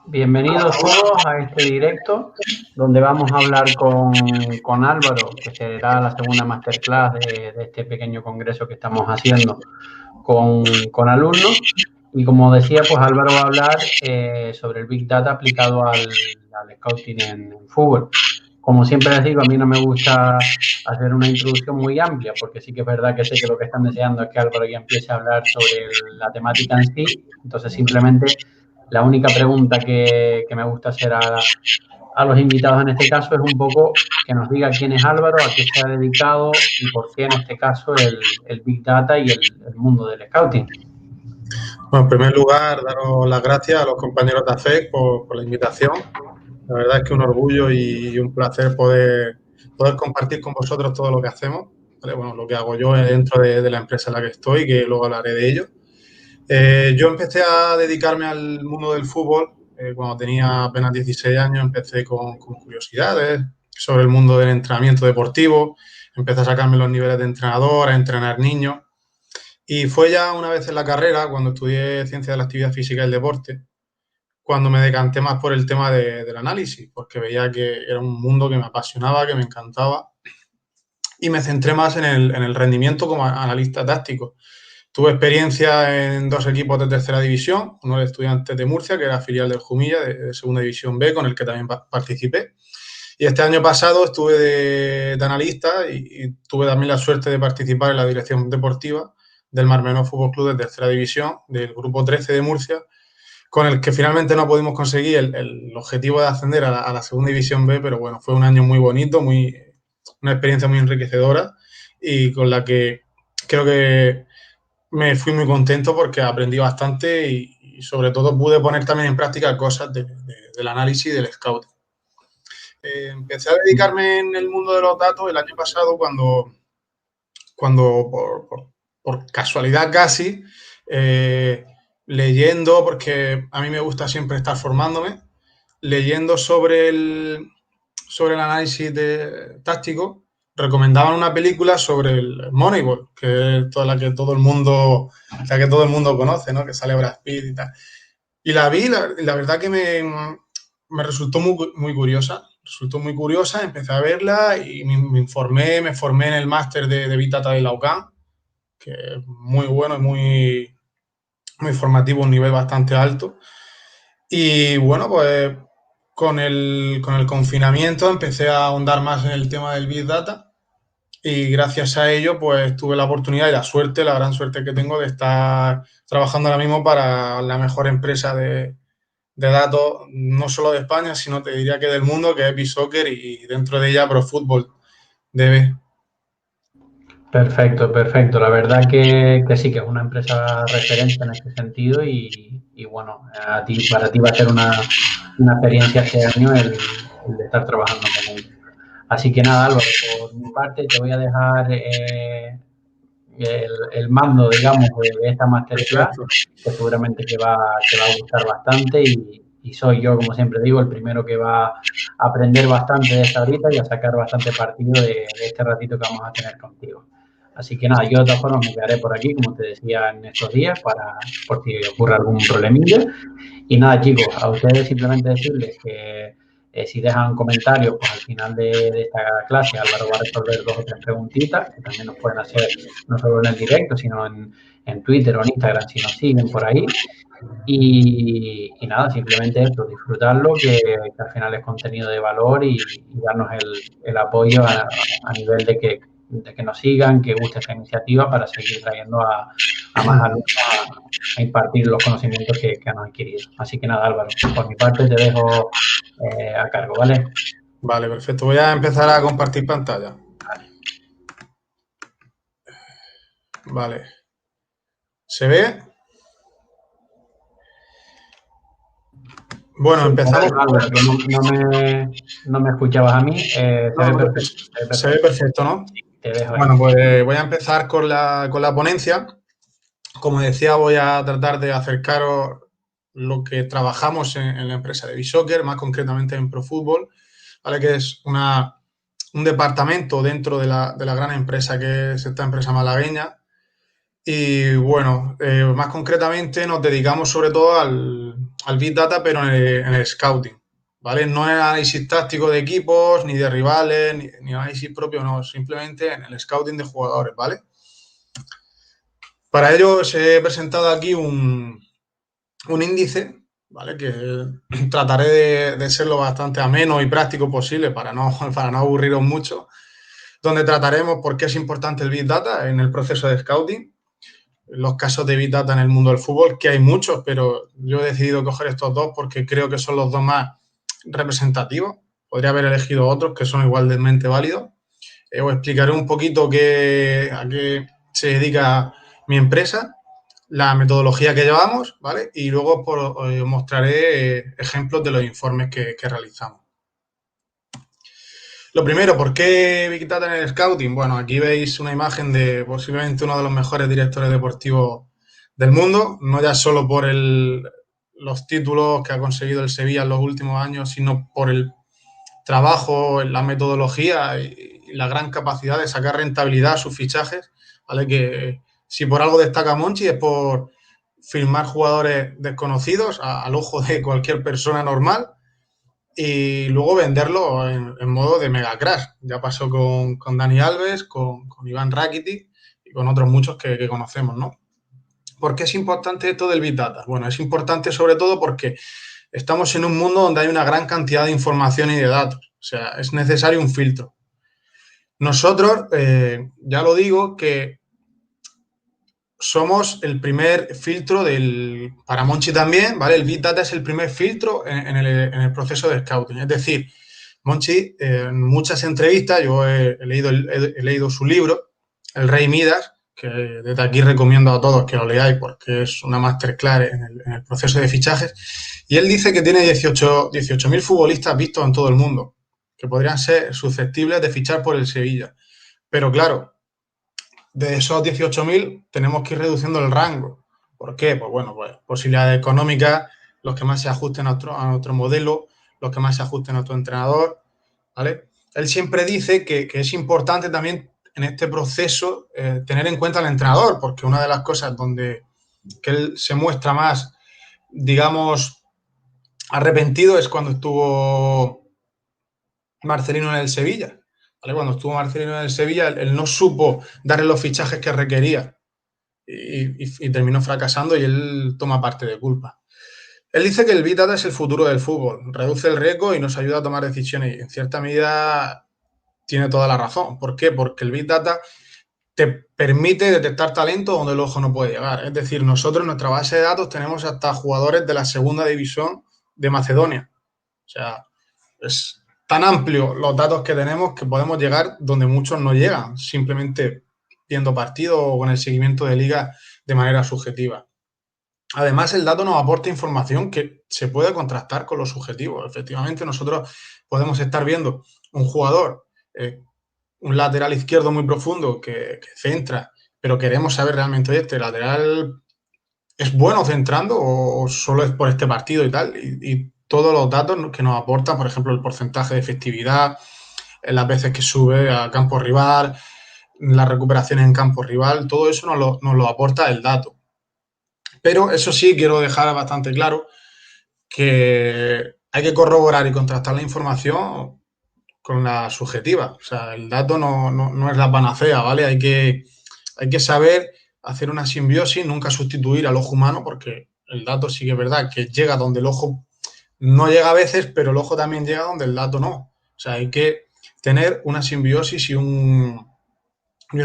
Bienvenidos todos a este directo donde vamos a hablar con Álvaro, que será la segunda masterclass de este pequeño congreso que estamos haciendo con alumnos. Y como decía, pues Álvaro va a hablar sobre el Big Data aplicado al scouting en fútbol. Como siempre les digo, a mí no me gusta hacer una introducción muy amplia, porque sí que es verdad que sé que lo que están deseando es que Álvaro ya empiece a hablar sobre la temática en sí. Entonces, simplemente la única pregunta que me gusta hacer a los invitados en este caso es un poco que nos diga quién es Álvaro, a qué se ha dedicado y por qué en este caso el Big Data y el mundo del scouting. Bueno, en primer lugar, daros las gracias a los compañeros de AFEC por la invitación. La verdad es que un orgullo y un placer poder compartir con vosotros todo lo que hacemos. ¿Vale? Bueno, lo que hago yo dentro de la empresa en la que estoy, que luego hablaré de ello. Yo empecé a dedicarme al mundo del fútbol cuando tenía apenas 16 años. Empecé con curiosidades sobre el mundo del entrenamiento deportivo. Empecé a sacarme los niveles de entrenador, a entrenar niños. Y fue ya una vez en la carrera, cuando estudié Ciencia de la Actividad Física y el Deporte, cuando me decanté más por el tema del análisis, porque veía que era un mundo que me apasionaba, que me encantaba, y me centré más en el rendimiento como analista táctico. Tuve experiencia en dos equipos de tercera división, uno de Estudiantes de Murcia, que era filial del Jumilla, de segunda división B, con el que también participé. Y este año pasado estuve de analista y tuve también la suerte de participar en la dirección deportiva del Mar Menor Fútbol Club de tercera división, del grupo 13 de Murcia, con el que finalmente no pudimos conseguir el objetivo de ascender a la segunda división B, pero bueno, fue un año muy bonito, una experiencia muy enriquecedora y con la que creo que me fui muy contento porque aprendí bastante y sobre todo pude poner también en práctica cosas del análisis y del scouting. Empecé a dedicarme en el mundo de los datos el año pasado cuando por casualidad casi, leyendo, porque a mí me gusta siempre estar formándome, leyendo sobre el análisis táctico, recomendaban una película sobre el Moneyball, que es toda la que todo el mundo conoce, ¿no? Que sale Brad Pitt y tal. Y la vi, la verdad que me resultó resultó muy curiosa, empecé a verla y me formé en el máster de Big Data de la UCAM, que es muy bueno y muy formativo, un nivel bastante alto. Y bueno, pues con el confinamiento empecé a ahondar más en el tema del Big Data y gracias a ello pues tuve la oportunidad y la gran suerte que tengo de estar trabajando ahora mismo para la mejor empresa de datos, no solo de España, sino te diría que del mundo, que es B-Soccer y dentro de ella Pro Football DB. Perfecto, perfecto. La verdad que sí, que es una empresa referente en este sentido y bueno, para ti va a ser una experiencia este año el de estar trabajando con ellos. Así que nada, Álvaro, por mi parte te voy a dejar el mando, digamos, de esta masterclass, Perfecto. que seguramente te va a gustar bastante y soy yo, como siempre digo, el primero que va a aprender bastante de esta horita y a sacar bastante partido de este ratito que vamos a tener contigo. Así que nada, yo de todas formas me quedaré por aquí, como te decía, en estos días, por si ocurre algún problemilla. Y nada, chicos, a ustedes simplemente decirles que si dejan comentarios, pues al final de esta clase Álvaro va a resolver dos o tres preguntitas que también nos pueden hacer no solo en el directo, sino en Twitter o en Instagram si nos siguen por ahí. Y nada, simplemente esto, disfrutarlo, que al final es contenido de valor y darnos el apoyo a nivel de que nos sigan, que guste esta iniciativa para seguir trayendo a más alumnos a impartir los conocimientos que han adquirido. Así que nada, Álvaro, por mi parte te dejo a cargo, ¿vale? Vale, perfecto. Voy a empezar a compartir pantalla. Vale. ¿Se ve? Bueno, Sí, empezamos. Álvaro, que no me escuchabas a mí, se No, ve no, perfecto, se ve se ve perfecto. perfecto, ¿no? Te dejo ahí. Bueno, pues voy a empezar con la ponencia. Como decía, voy a tratar de acercaros lo que trabajamos en la empresa de B-Soccer, más concretamente en ProFootball, ¿vale? Que es un departamento dentro de la gran empresa que es esta empresa malagueña. Y bueno, más concretamente nos dedicamos sobre todo al Big Data, pero en el scouting, ¿vale? No es análisis táctico de equipos, ni de rivales, ni análisis propio, no, simplemente en el scouting de jugadores, ¿vale? Para ello os he presentado aquí un índice, ¿vale? Que trataré de ser lo bastante ameno y práctico posible para no aburriros mucho, donde trataremos por qué es importante el Big Data en el proceso de scouting, los casos de Big Data en el mundo del fútbol, que hay muchos, pero yo he decidido coger estos dos porque creo que son los dos más representativos. Podría haber elegido otros que son igualmente válidos. Os explicaré un poquito a qué se dedica mi empresa, la metodología que llevamos, ¿vale? Y luego os mostraré ejemplos de los informes que realizamos. Lo primero, ¿por qué Big Data en el Scouting? Bueno, aquí veis una imagen de posiblemente uno de los mejores directores deportivos del mundo, no ya solo por los títulos que ha conseguido el Sevilla en los últimos años, sino por el trabajo, la metodología y la gran capacidad de sacar rentabilidad a sus fichajes, ¿vale? Que si por algo destaca Monchi es por firmar jugadores desconocidos al ojo de cualquier persona normal y luego venderlo en modo de mega crash. Ya pasó con Dani Alves, con Iván Rakitic y con otros muchos que conocemos, ¿no? ¿Por qué es importante esto del Big Data? Bueno, es importante sobre todo porque estamos en un mundo donde hay una gran cantidad de información y de datos. O sea, es necesario un filtro. Nosotros, ya lo digo, que somos el primer filtro para Monchi también, ¿vale? El Big Data es el primer filtro en el proceso de scouting. Es decir, Monchi, en muchas entrevistas, yo he leído su libro, El Rey Midas, que desde aquí recomiendo a todos que lo leáis porque es una masterclass en el proceso de fichajes. Y él dice que tiene 18.000 futbolistas vistos en todo el mundo, que podrían ser susceptibles de fichar por el Sevilla. Pero claro, de esos 18.000 tenemos que ir reduciendo el rango. ¿Por qué? Pues bueno, pues posibilidades económicas, los que más se ajusten a nuestro modelo, los que más se ajusten a nuestro entrenador, ¿vale? Él siempre dice que es importante también en este proceso tener en cuenta al entrenador, porque una de las cosas donde que él se muestra más, digamos, arrepentido es cuando estuvo Marcelino en el Sevilla. ¿Vale? Cuando estuvo Marcelino en el Sevilla, él no supo darle los fichajes que requería y terminó fracasando y él toma parte de culpa. Él dice que el Big Data es el futuro del fútbol, reduce el riesgo y nos ayuda a tomar decisiones y en cierta medida tiene toda la razón. ¿Por qué? Porque el Big Data te permite detectar talento donde el ojo no puede llegar. Es decir, nosotros en nuestra base de datos tenemos hasta jugadores de la segunda división de Macedonia. O sea, es tan amplio los datos que tenemos que podemos llegar donde muchos no llegan, simplemente viendo partidos o con el seguimiento de liga de manera subjetiva. Además, el dato nos aporta información que se puede contrastar con los subjetivos. Efectivamente, nosotros podemos estar viendo un jugador, un lateral izquierdo muy profundo que centra, pero queremos saber realmente, oye, este lateral es bueno centrando o solo es por este partido y tal. Y todos los datos que nos aportan, por ejemplo, el porcentaje de efectividad, las veces que sube a campo rival, las recuperaciones en campo rival, todo eso nos lo aporta el dato. Pero eso sí, quiero dejar bastante claro que hay que corroborar y contrastar la información con la subjetiva. O sea, el dato no es la panacea, ¿vale? Hay que saber hacer una simbiosis, nunca sustituir al ojo humano, porque el dato sí que es verdad que llega donde el ojo no llega a veces, pero el ojo también llega donde el dato no. O sea, hay que tener una simbiosis y un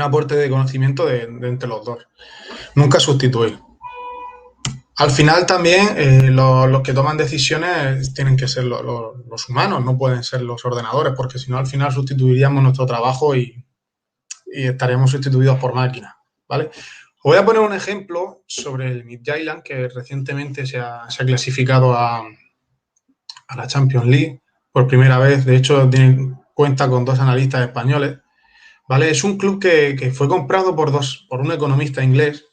aporte de conocimiento de entre los dos. Nunca sustituir. Al final también los que toman decisiones tienen que ser los humanos, no pueden ser los ordenadores, porque si no al final sustituiríamos nuestro trabajo y estaríamos sustituidos por máquinas, ¿vale? Os voy a poner un ejemplo sobre el Midtjylland, que recientemente se ha clasificado a la Champions League por primera vez. De hecho, cuenta con 2 analistas españoles, ¿vale? Es un club que fue comprado por un economista inglés,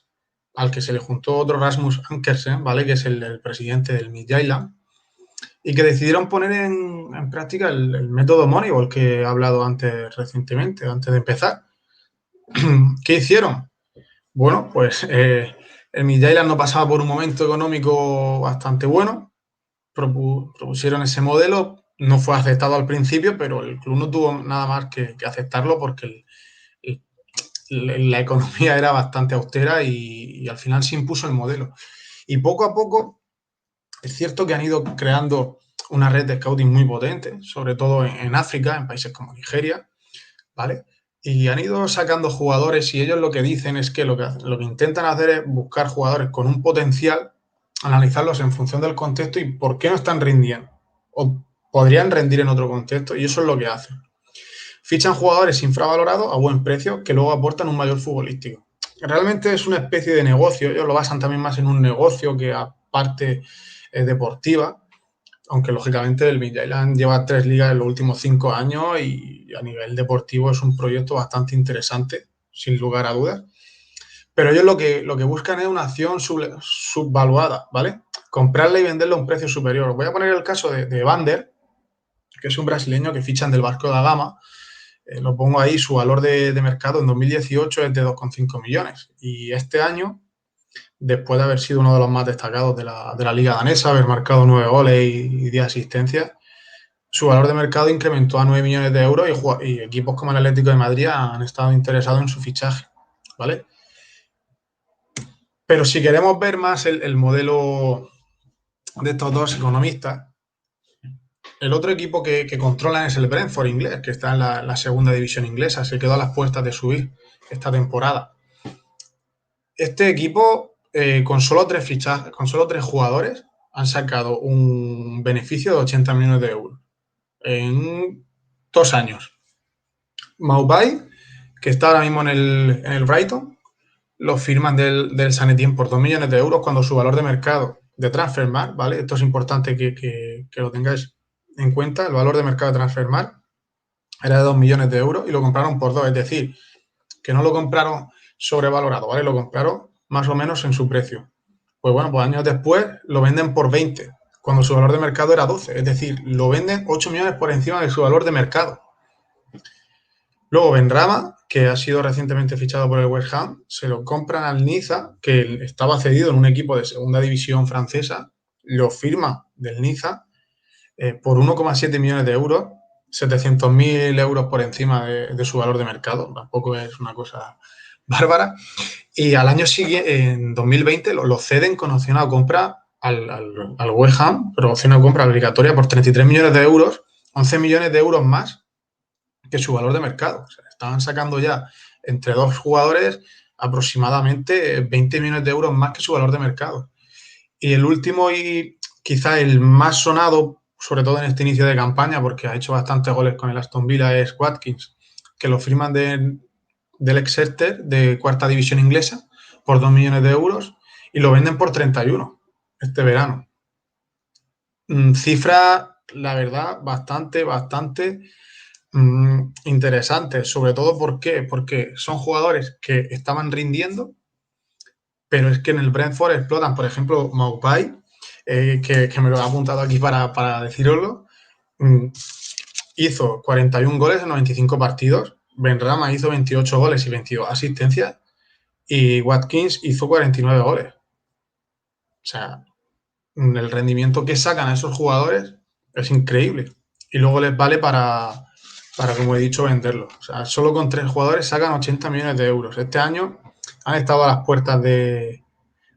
al que se le juntó otro Rasmus Ankersen, ¿vale? Que es el presidente del Midtjylland, y que decidieron poner en práctica el método Moneyball que he hablado antes recientemente, antes de empezar. ¿Qué hicieron? Bueno, pues el Midtjylland no pasaba por un momento económico bastante bueno, propusieron ese modelo, no fue aceptado al principio, pero el club no tuvo nada más que aceptarlo porque la economía era bastante austera y al final se impuso el modelo. Y poco a poco es cierto que han ido creando una red de scouting muy potente, sobre todo en África, en países como Nigeria, ¿vale? Y han ido sacando jugadores y ellos lo que dicen es que lo que intentan hacer es buscar jugadores con un potencial, analizarlos en función del contexto y por qué no están rindiendo. O podrían rendir en otro contexto y eso es lo que hacen. Fichan jugadores infravalorados a buen precio que luego aportan un mayor futbolístico. Realmente es una especie de negocio, ellos lo basan también más en un negocio que aparte deportiva, aunque lógicamente el Midtjylland lleva 3 ligas en los últimos 5 años y a nivel deportivo es un proyecto bastante interesante, sin lugar a dudas. Pero ellos lo que buscan es una acción subvaluada, ¿vale? Comprarla y venderla a un precio superior. Voy a poner el caso de Vander, que es un brasileño que fichan del Vasco da Gama. Lo pongo ahí, su valor de mercado en 2018 es de 2,5 millones. Y este año, después de haber sido uno de los más destacados de la liga danesa, haber marcado 9 goles y 10 asistencias, su valor de mercado incrementó a 9 millones de euros y equipos como el Atlético de Madrid han estado interesados en su fichaje, ¿vale? Pero si queremos ver más el modelo de estos dos economistas, el otro equipo que controlan es el Brentford inglés, que está en la segunda división inglesa, se quedó a las puertas de subir esta temporada. Este equipo, con solo 3 fichajes, con solo 3 jugadores, han sacado un beneficio de 80 millones de euros en 2 años. Maupay, que está ahora mismo en el Brighton, lo firman del San Etienne por 2 millones de euros cuando su valor de mercado de Transfermarkt, ¿vale? Esto es importante que lo tengáis en cuenta, el valor de mercado de Transfermarkt era de 2 millones de euros y lo compraron por 2, es decir, que no lo compraron sobrevalorado, ¿vale? Lo compraron más o menos en su precio. Pues bueno, pues años después lo venden por 20, cuando su valor de mercado era 12, es decir, lo venden 8 millones por encima de su valor de mercado. Luego Benrahma, que ha sido recientemente fichado por el West Ham, se lo compran al Niza, que estaba cedido en un equipo de segunda división francesa, lo firma del Niza por 1,7 millones de euros, 700.000 euros por encima de su valor de mercado, tampoco es una cosa bárbara. Y al año siguiente, en 2020, lo ceden con opción a compra al West Ham, pero opción a compra obligatoria por 33 millones de euros, 11 millones de euros más que su valor de mercado. O sea, estaban sacando ya entre dos jugadores aproximadamente 20 millones de euros más que su valor de mercado. Y el último y quizá el más sonado, sobre todo en este inicio de campaña, porque ha hecho bastantes goles con el Aston Villa, es Watkins, que lo firman del Exeter de cuarta división inglesa por 2 millones de euros y lo venden por 31 este verano. Cifra, la verdad, bastante interesantes, sobre todo ¿por qué? Porque son jugadores que estaban rindiendo, pero es que en el Brentford explotan. Por ejemplo, Maupay, que me lo he apuntado aquí para deciroslo, hizo 41 goles en 95 partidos, Benrahma hizo 28 goles y 22 asistencias y Watkins hizo 49 goles. O sea, el rendimiento que sacan a esos jugadores es increíble y luego les vale para como he dicho, venderlo. O sea, solo con 3 jugadores sacan 80 millones de euros. Este año han estado a las puertas de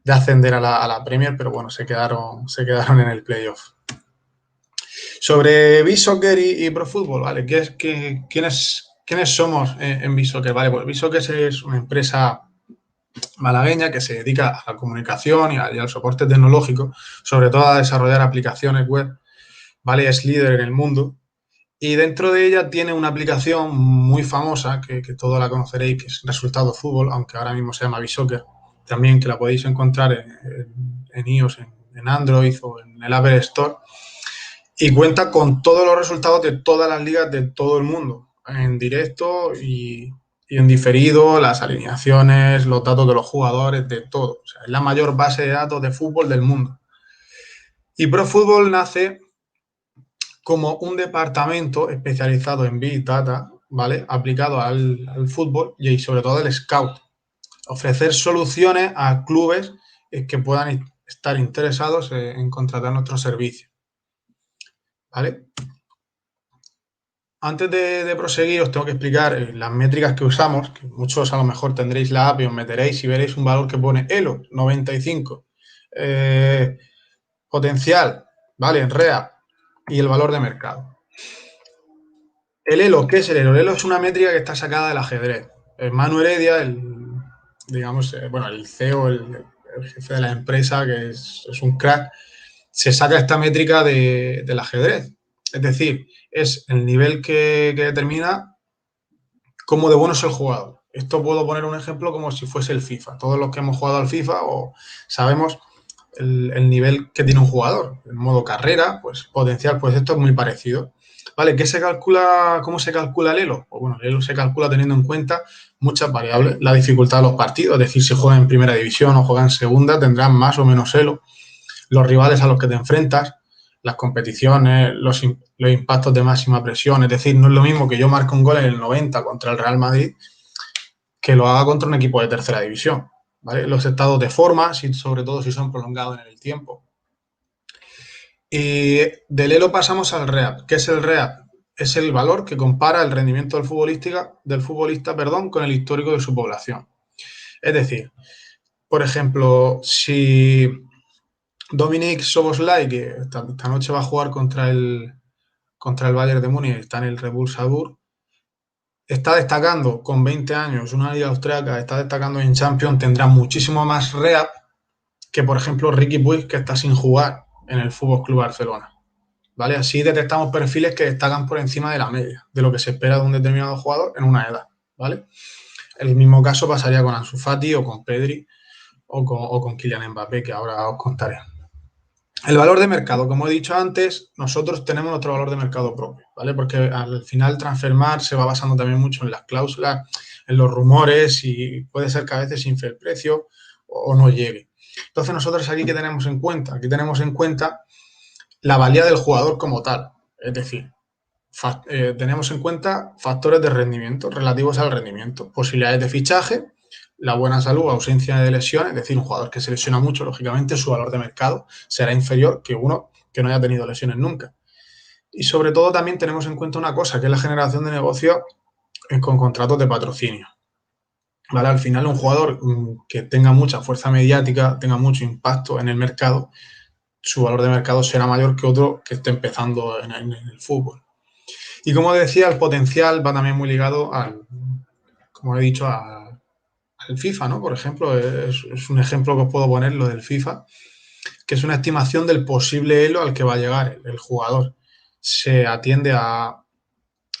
ascender a la Premier, pero bueno, se quedaron en el playoff. Sobre B-Soccer y Pro Fútbol, ¿vale? ¿Quiénes somos en B-Soccer? Vale, pues B-Soccer es una empresa malagueña que se dedica a la comunicación y al soporte tecnológico, sobre todo a desarrollar aplicaciones web, ¿vale? Es líder en el mundo. Y dentro de ella tiene una aplicación muy famosa, que todos la conoceréis, que es Resultado Fútbol, aunque ahora mismo se llama B-Soccer, también que la podéis encontrar en iOS, en Android o en el Apple Store. Y cuenta con todos los resultados de todas las ligas de todo el mundo, en directo y en diferido, las alineaciones, los datos de los jugadores, de todo. O sea, es la mayor base de datos de fútbol del mundo. Y Pro Fútbol nace como un departamento especializado en Big Data, ¿vale? Aplicado al fútbol y sobre todo el scout. Ofrecer soluciones a clubes que puedan estar interesados en contratar nuestros servicios, ¿vale? Antes de proseguir, os tengo que explicar las métricas que usamos, que muchos a lo mejor tendréis la app y os meteréis y veréis un valor que pone ELO 95, potencial, ¿vale? En REA y el valor de mercado. El ELO, ¿qué es el ELO? El ELO es una métrica que está sacada del ajedrez. Manu Heredia, digamos, bueno, el CEO, el jefe de la empresa, que es un crack, se saca esta métrica del ajedrez. Es decir, es el nivel que determina cómo de bueno es el jugador. Esto puedo poner un ejemplo como si fuese el FIFA. Todos los que hemos jugado al FIFA o sabemos el nivel que tiene un jugador. En modo carrera, pues potencial, pues esto es muy parecido. ¿Vale? ¿Qué se calcula? ¿Cómo se calcula el elo? Pues bueno, el elo se calcula teniendo en cuenta muchas variables. La dificultad de los partidos, es decir, si juegan en primera división o juegan en segunda, tendrán más o menos elo. Los rivales a los que te enfrentas, las competiciones, los impactos de máxima presión. Es decir, no es lo mismo que yo marque un gol en el 90 contra el Real Madrid que lo haga contra un equipo de tercera división. ¿Vale? Los estados de forma, sobre todo si son prolongados en el tiempo. Y del ELO pasamos al REAP. ¿Qué es el REAP? Es el valor que compara el rendimiento del futbolista con el histórico de su población. Es decir, por ejemplo, si Dominik Szoboszlai, que esta noche va a jugar contra el Bayern de Múnich, está en el Red Bull Salzburg, está destacando con 20 años, una liga austríaca, está destacando en Champions, tendrá muchísimo más REAP que, por ejemplo, Riqui Puig, que está sin jugar en el Fútbol Club Barcelona. ¿Vale? Así detectamos perfiles que destacan por encima de la media, de lo que se espera de un determinado jugador en una edad, ¿vale? El mismo caso pasaría con Ansu Fati o con Pedri o con Kylian Mbappé, que ahora os contaré. El valor de mercado, como he dicho antes, nosotros tenemos nuestro valor de mercado propio, ¿vale? Porque al final Transfermarkt se va basando también mucho en las cláusulas, en los rumores y puede ser que a veces infle el precio o no llegue. Entonces nosotros aquí, ¿qué tenemos en cuenta? Aquí tenemos en cuenta la valía del jugador como tal. Es decir, tenemos en cuenta factores de rendimiento relativos al rendimiento, posibilidades de fichaje, la buena salud, ausencia de lesiones, es decir, un jugador que se lesiona mucho, lógicamente su valor de mercado será inferior que uno que no haya tenido lesiones nunca. Y sobre todo también tenemos en cuenta una cosa, que es la generación de negocio con contratos de patrocinio. ¿Vale? Al final un jugador que tenga mucha fuerza mediática, tenga mucho impacto en el mercado, su valor de mercado será mayor que otro que esté empezando en el fútbol. Y como decía, el potencial va también muy ligado como he dicho, al FIFA, ¿no? Por ejemplo, es un ejemplo que os puedo poner, lo del FIFA, que es una estimación del posible elo al que va a llegar el jugador. Se atiende a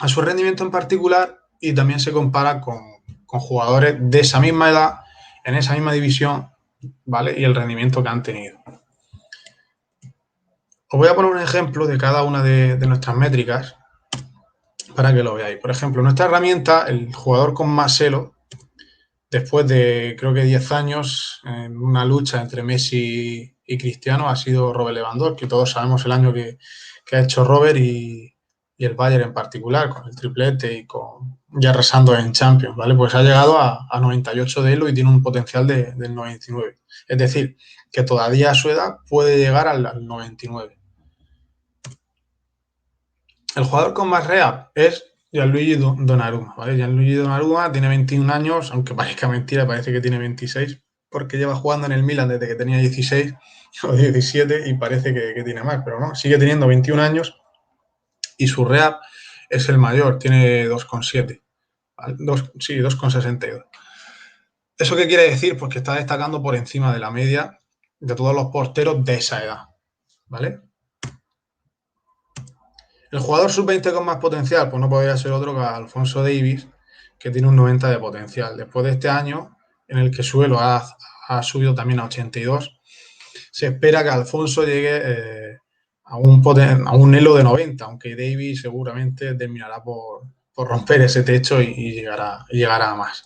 su rendimiento en particular y también se compara con jugadores de esa misma edad, en esa misma división, ¿vale? Y el rendimiento que han tenido. Os voy a poner un ejemplo de cada una de nuestras métricas para que lo veáis. Por ejemplo, nuestra herramienta, el jugador con más elo, después de creo que 10 años en una lucha entre Messi y Cristiano, ha sido Robert Lewandowski, que todos sabemos el año que ha hecho Robert y el Bayern en particular, con el triplete y ya arrasando en Champions, ¿vale? Pues ha llegado a 98 de elo y tiene un potencial del 99. Es decir, que todavía a su edad puede llegar al 99. El jugador con más REAP es Gianluigi Donnarumma, ¿vale? Gianluigi Donnarumma tiene 21 años, aunque parezca mentira, parece que tiene 26, porque lleva jugando en el Milan desde que tenía 16 o 17 y parece que tiene más, pero no, sigue teniendo 21 años y su REAP es el mayor, tiene 2,7, ¿vale? 2,62. ¿Eso qué quiere decir? Pues que está destacando por encima de la media de todos los porteros de esa edad, ¿vale? El jugador sub-20 con más potencial, pues no podría ser otro que Alphonso Davies, que tiene un 90 de potencial. Después de este año, en el que su elo ha subido también a 82, se espera que Alfonso llegue a un elo de 90, aunque Davies seguramente terminará por romper ese techo y llegará a más.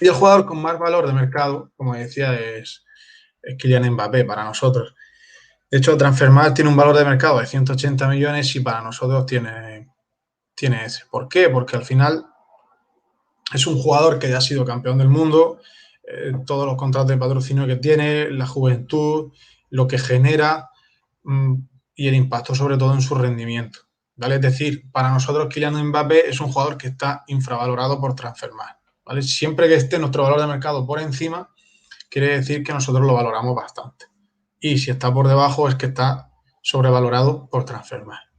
Y el jugador con más valor de mercado, como decía, es Kylian Mbappé para nosotros. De hecho, Transfermarkt tiene un valor de mercado de 180 millones y para nosotros tiene ese. ¿Por qué? Porque al final es un jugador que ya ha sido campeón del mundo, todos los contratos de patrocinio que tiene, la juventud, lo que genera, y el impacto sobre todo en su rendimiento, ¿vale? Es decir, para nosotros Kylian Mbappé es un jugador que está infravalorado por Transfermarkt, ¿vale? Siempre que esté nuestro valor de mercado por encima, quiere decir que nosotros lo valoramos bastante. Y si está por debajo es que está sobrevalorado por Transfermarkt.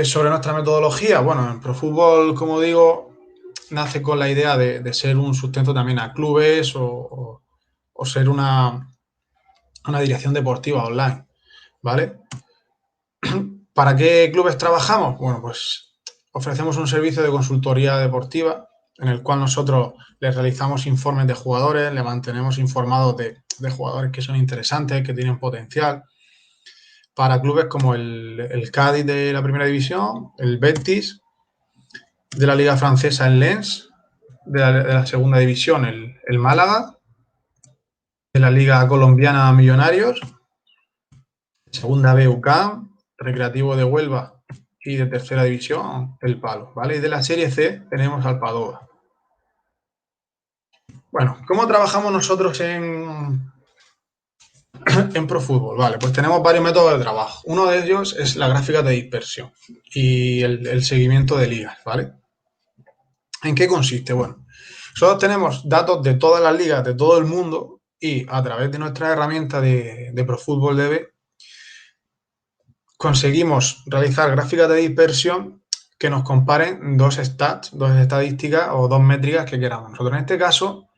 Sobre nuestra metodología, bueno, en ProFútbol, como digo, nace con la idea de ser un sustento también a clubes o ser una dirección deportiva online, ¿vale? ¿Para qué clubes trabajamos? Bueno, pues ofrecemos un servicio de consultoría deportiva en el cual nosotros les realizamos informes de jugadores, le mantenemos informados de jugadores que son interesantes, que tienen potencial. Para clubes como el Cádiz de la primera división, el Betis de la liga francesa, el Lens de la segunda división, el Málaga de la liga colombiana Millonarios, segunda B UCAM, Recreativo de Huelva y de tercera división el Palo, ¿vale? Y de la Serie C tenemos al Padova. Bueno, ¿cómo trabajamos nosotros en ProFútbol? Vale, pues tenemos varios métodos de trabajo. Uno de ellos es la gráfica de dispersión y el seguimiento de ligas, ¿vale? ¿En qué consiste? Bueno, nosotros tenemos datos de todas las ligas de todo el mundo y a través de nuestra herramienta de ProFútbol DB conseguimos realizar gráficas de dispersión que nos comparen dos stats, dos estadísticas o dos métricas que queramos. Nosotros en este caso,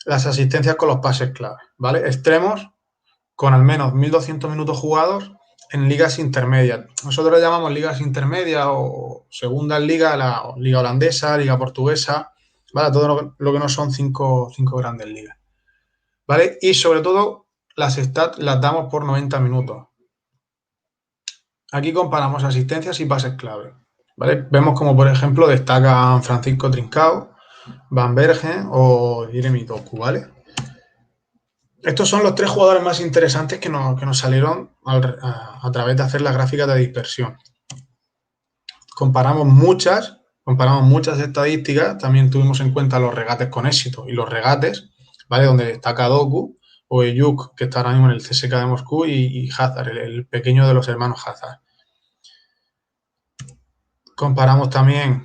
las asistencias con los pases clave, ¿vale? Extremos con al menos 1.200 minutos jugados en ligas intermedias. Nosotros le llamamos ligas intermedias o segundas ligas, la liga holandesa, liga portuguesa, ¿vale? Todo lo que no son cinco grandes ligas, ¿vale? Y sobre todo las stats las damos por 90 minutos. Aquí comparamos asistencias y pases clave, ¿vale? Vemos como, por ejemplo, destacan Francisco Trincao, Van Bergen o Jeremy Doku, ¿vale? Estos son los tres jugadores más interesantes que nos salieron a través de hacer las gráficas de dispersión. Comparamos muchas estadísticas, también tuvimos en cuenta los regates con éxito y los regates, ¿vale? Donde destaca Doku o Eyuk, que está ahora mismo en el CSKA de Moscú, y Hazard, el pequeño de los hermanos Hazard. Comparamos también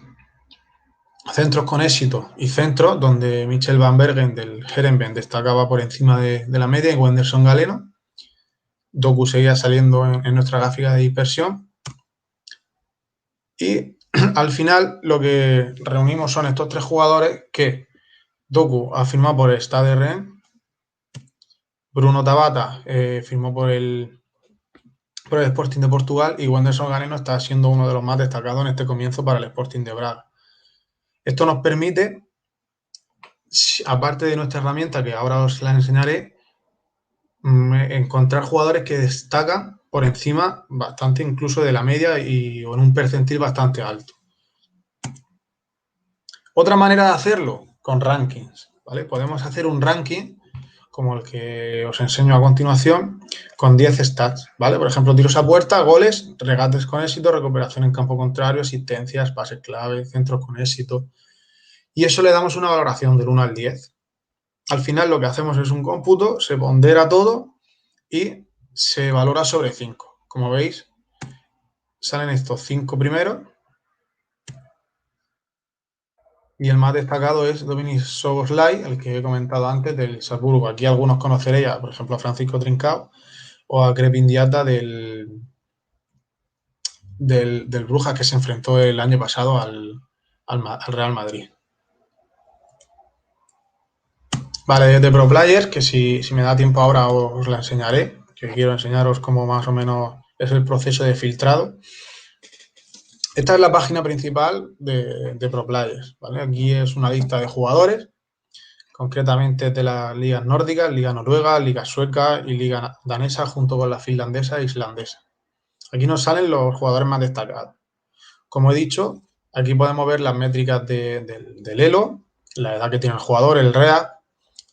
centros con éxito y centros donde Michel Van Bergen del Heerenveen destacaba por encima de la media y Wenderson Galeno. Doku seguía saliendo en nuestra gráfica de dispersión. Y al final lo que reunimos son estos tres jugadores que Doku ha firmado por el Stade Rennes, Bruno Tabata firmó por el Sporting de Portugal y Wenderson Galeno está siendo uno de los más destacados en este comienzo para el Sporting de Braga. Esto nos permite, aparte de nuestra herramienta que ahora os la enseñaré, encontrar jugadores que destacan por encima bastante incluso de la media y en un percentil bastante alto. Otra manera de hacerlo, con rankings, ¿vale? Podemos hacer un ranking como el que os enseño a continuación con 10 stats, ¿vale? Por ejemplo, tiros a puerta, goles, regates con éxito, recuperación en campo contrario, asistencias, pases clave, centros con éxito. Y eso le damos una valoración del 1 al 10. Al final lo que hacemos es un cómputo, se pondera todo y se valora sobre 5. Como veis, salen estos 5 primeros y el más destacado es Dominik Szoboszlai, el que he comentado antes del Salzburgo. Aquí algunos conoceréis, por ejemplo, a Francisco Trincao o a Crepin Diata del Brujas, que se enfrentó el año pasado al Real Madrid. Vale, desde Pro Players, que si me da tiempo ahora os la enseñaré, que quiero enseñaros cómo más o menos es el proceso de filtrado. Esta es la página principal de Pro Players, ¿vale? Aquí es una lista de jugadores, concretamente de las ligas nórdicas, liga noruega, liga sueca y liga danesa, junto con la finlandesa e islandesa. Aquí nos salen los jugadores más destacados. Como he dicho, aquí podemos ver las métricas del Elo, la edad que tiene el jugador, el REA,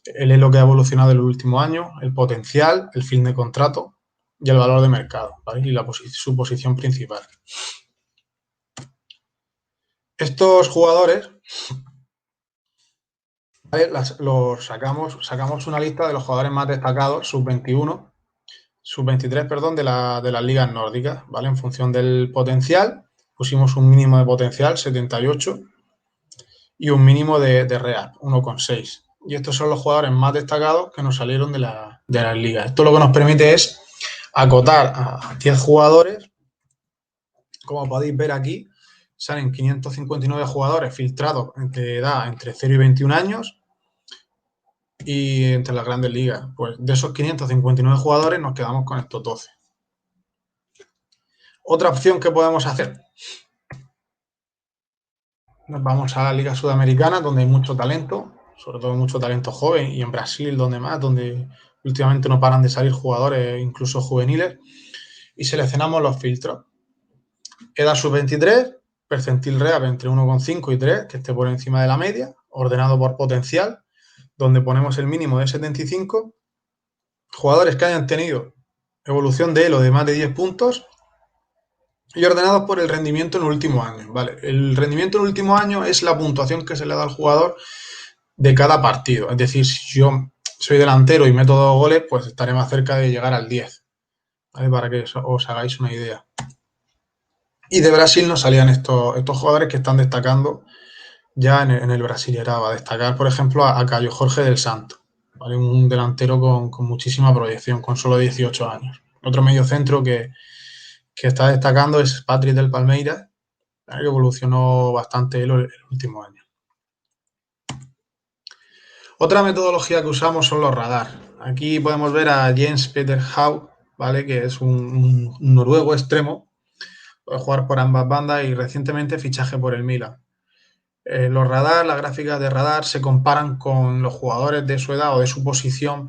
el Elo que ha evolucionado en los últimos años, el potencial, el fin de contrato y el valor de mercado, ¿vale? Y su posición principal. Estos jugadores, ¿vale? Sacamos una lista de los jugadores más destacados, sub-21, sub-23, perdón, de las ligas nórdicas, ¿vale? En función del potencial, pusimos un mínimo de potencial, 78, y un mínimo de Real, 1,6. Y estos son los jugadores más destacados que nos salieron de las ligas. Esto lo que nos permite es acotar a 10 jugadores. Como podéis ver aquí, salen 559 jugadores filtrados de edad entre 0 y 21 años. Y entre las grandes ligas, pues de esos 559 jugadores nos quedamos con estos 12. Otra opción que podemos hacer, nos vamos a la Liga Sudamericana, donde hay mucho talento, sobre todo mucho talento joven, y en Brasil, donde últimamente no paran de salir jugadores, incluso juveniles, y seleccionamos los filtros. Edad sub-23, percentil real entre 1,5 y 3, que esté por encima de la media, ordenado por potencial, donde ponemos el mínimo de 75, jugadores que hayan tenido evolución de Elo de más de 10 puntos y ordenados por el rendimiento en el último año. ¿Vale? El rendimiento en el último año es la puntuación que se le da al jugador de cada partido. Es decir, si yo soy delantero y meto 2 goles, pues estaré más cerca de llegar al 10. ¿Vale? Para que os hagáis una idea. Y de Brasil nos salían estos jugadores que están destacando ya en el Brasileirao. A destacar, por ejemplo, a Caio Jorge del Santo, ¿vale? Un delantero con muchísima proyección, con solo 18 años. Otro mediocentro que está destacando es Patrick del Palmeiras, que evolucionó bastante el último año. Otra metodología que usamos son los radar. Aquí podemos ver a Jens Peter Haug, ¿vale? Que es un noruego extremo, puede jugar por ambas bandas y recientemente fichaje por el Milan. Los radar, las gráficas de radar se comparan con los jugadores de su edad o de su posición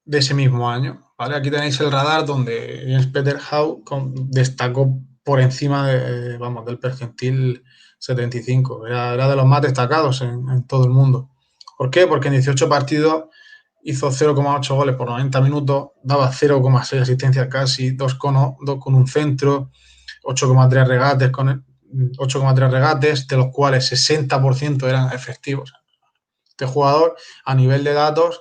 de ese mismo año. ¿Vale? Aquí tenéis el radar donde Jens Peter Haug destacó por encima del percentil 75. Era de los más destacados en todo el mundo. ¿Por qué? Porque en 18 partidos hizo 0,8 goles por 90 minutos, daba 0,6 asistencias casi, 2 con un centro, 8,3 regates, de los cuales 60% eran efectivos. Este jugador, a nivel de datos,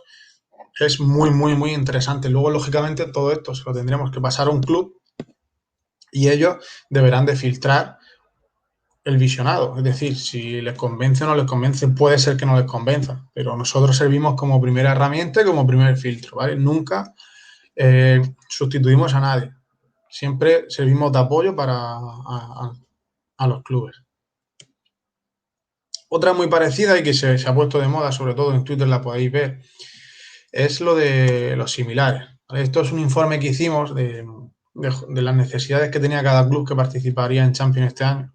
es muy, muy, muy interesante. Luego, lógicamente, todo esto se lo tendremos que pasar a un club y ellos deberán de filtrar el visionado. Es decir, si les convence o no les convence, puede ser que no les convenza, pero nosotros servimos como primera herramienta y como primer filtro, ¿vale? Nunca sustituimos a nadie. Siempre servimos de apoyo a los clubes. Otra muy parecida y que se ha puesto de moda, sobre todo en Twitter la podéis ver, es lo de los similares. Esto es un informe que hicimos de las necesidades que tenía cada club que participaría en Champions este año.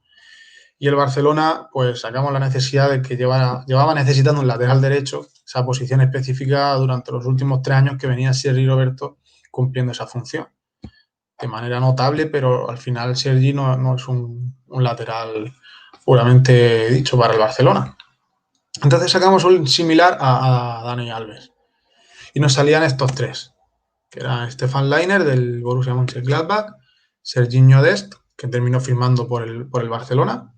Y el Barcelona, pues sacamos la necesidad de que llevaba necesitando un lateral derecho, esa posición específica durante los últimos 3 años que venía Sergi Roberto cumpliendo esa función. De manera notable, pero al final Sergi no es un lateral puramente dicho para el Barcelona. Entonces sacamos un similar a Dani Alves. Y nos salían estos 3, que eran Stefan Lainer del Borussia Mönchengladbach, Serginho Dest, que terminó firmando por el Barcelona,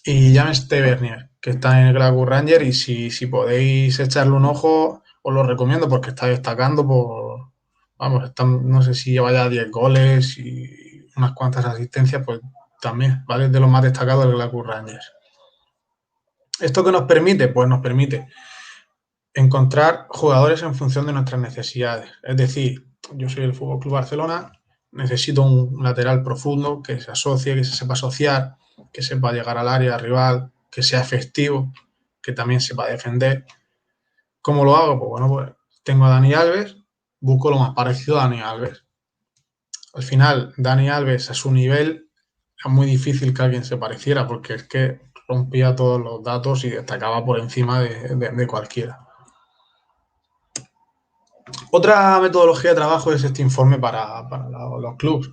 y James Tavernier, que está en el Glasgow Rangers, y si podéis echarle un ojo, os lo recomiendo porque está destacando no sé si lleva ya 10 goles y unas cuantas asistencias, pues también, ¿vale? De los más destacados del Glasgow Rangers. ¿Esto qué nos permite? Pues nos permite encontrar jugadores en función de nuestras necesidades. Es decir, yo soy el FC Barcelona, necesito un lateral profundo que se asocie, que se sepa asociar, que sepa llegar al área rival, que sea efectivo, que también sepa defender. ¿Cómo lo hago? Pues bueno, pues tengo a Dani Alves, busco lo más parecido a Dani Alves. Al final, Dani Alves a su nivel es muy difícil que alguien se pareciera porque es que rompía todos los datos y destacaba por encima de cualquiera. Otra metodología de trabajo es este informe para los clubes.